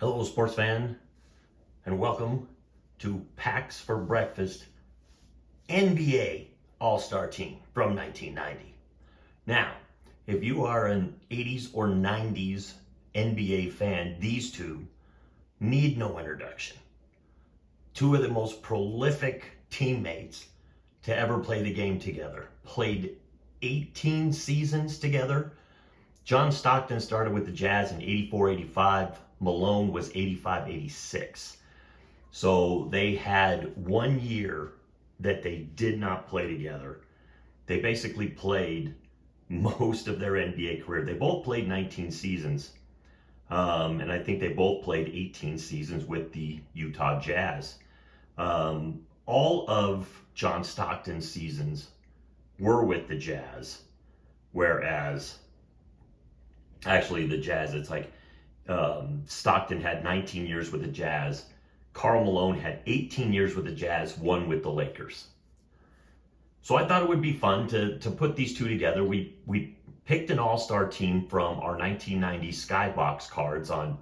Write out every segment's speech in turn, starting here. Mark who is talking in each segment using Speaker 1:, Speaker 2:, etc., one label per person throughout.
Speaker 1: Hello, sports fan, and welcome to Packs for Breakfast NBA All-Star Team from 1990. Now, if you are an 80s or 90s NBA fan, these two need no introduction. Two of the most prolific teammates to ever play the game together. Played 18 seasons together. John Stockton started with the Jazz in 84-85. Malone was 85-86. So they had 1 year that they did not play together. They basically played most of their NBA career. They both played 19 seasons. And I think they both played 18 seasons with the Utah Jazz. All of John Stockton's seasons were with the Jazz, whereas actually the Jazz, it's like Stockton had 19 years with the Jazz. Karl Malone had 18 years with the Jazz, one with the Lakers. So I thought it would be fun to put these two together. We picked an all-star team from our 1990 Skybox cards on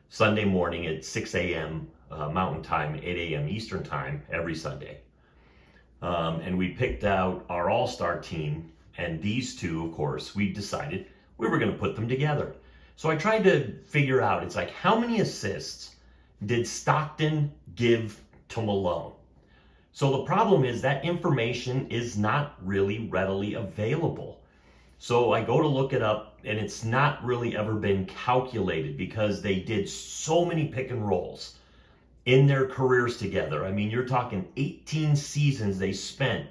Speaker 1: Sunday morning at 6 a.m. Mountain Time, 8 a.m. Eastern Time every Sunday. And we picked out our all-star team, and these two, of course, we decided we were going to put them together. So I tried to figure out, it's like, how many assists did Stockton give to Malone? So the problem is that information is not really readily available. So I go to look it up, and it's not really ever been calculated because they did so many pick and rolls in their careers together. I mean, you're talking 18 seasons they spent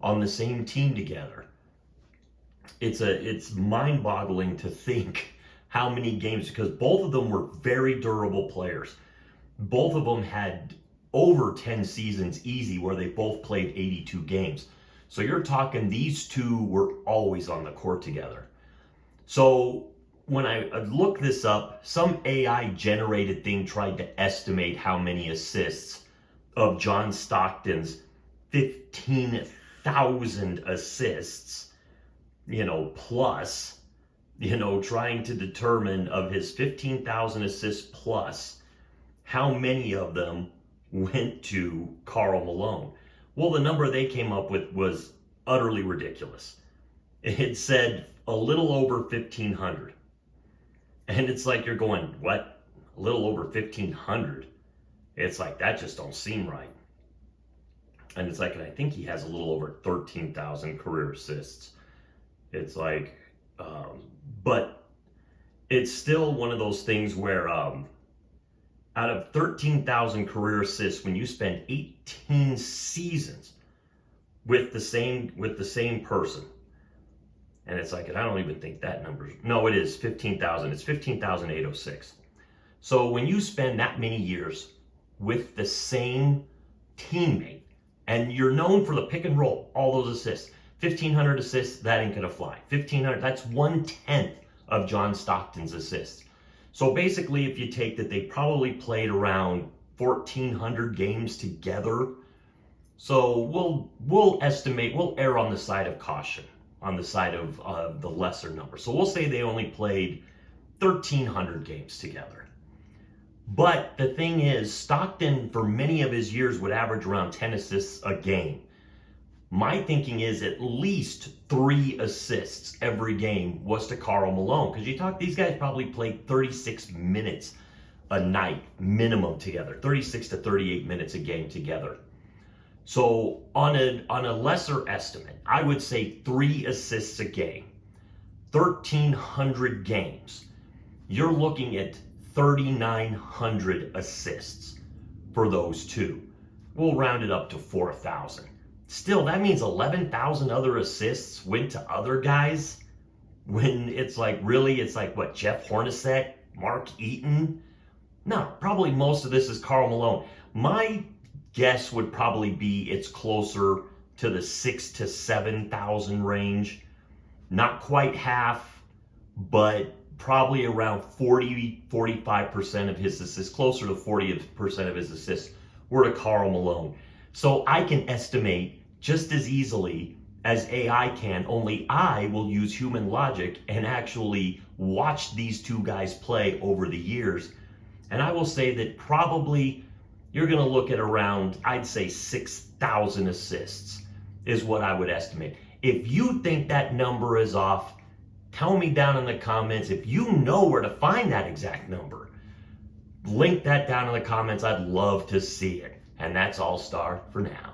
Speaker 1: on the same team together. It's mind-boggling to think how many games, because both of them were very durable players. Both of them had over 10 seasons easy where they both played 82 games. So you're talking these two were always on the court together. So when I looked this up, some AI generated thing tried to estimate how many assists of John Stockton's 15,000 assists, plus, trying to determine of his 15,000 assists plus, how many of them went to Karl Malone. Well, the number they came up with was utterly ridiculous. It said a little over 1,500. And it's like you're going, what? A little over 1,500? It's like, that just don't seem right. And it's like, and I think he has a little over 13,000 career assists. It's like, but it's still one of those things where out of 13,000 career assists, when you spend 18 seasons with the same person, and it's like, and I don't even think that number, no, it is 15,000. It's 15,806. So when you spend that many years with the same teammate, and you're known for the pick and roll, all those assists, 1,500 assists, that ain't gonna fly. 1,500, that's 1/10 of John Stockton's assists. So basically, if you take that, they probably played around 1,400 games together. So we'll estimate, we'll err on the side of caution, on the side of the lesser number. So we'll say they only played 1,300 games together. But the thing is, Stockton, for many of his years, would average around 10 assists a game. My thinking is at least 3 assists every game was to Karl Malone, because you talk, these guys probably played 36 minutes a night minimum together, 36 to 38 minutes a game together. So on a lesser estimate, I would say 3 assists a game, 1,300 games. You're looking at 3,900 assists for those two. We'll round it up to 4,000. Still, that means 11,000 other assists went to other guys, when it's like, really, it's like, what, Jeff Hornacek, Mark Eaton? No, probably most of this is Karl Malone. My guess would probably be it's closer to the 6,000 to 7,000 range. Not quite half, but probably around 45% of his assists, closer to 40% of his assists were to Karl Malone. So I can estimate just as easily as AI can, only I will use human logic and actually watch these two guys play over the years And I will say that probably you're going to look at around, I'd say 6,000 assists is what I would estimate. If you think that number is off, tell me down in the comments. If you know where to find that exact number, link that down in the comments. I'd love to see it. And that's All-Star for now.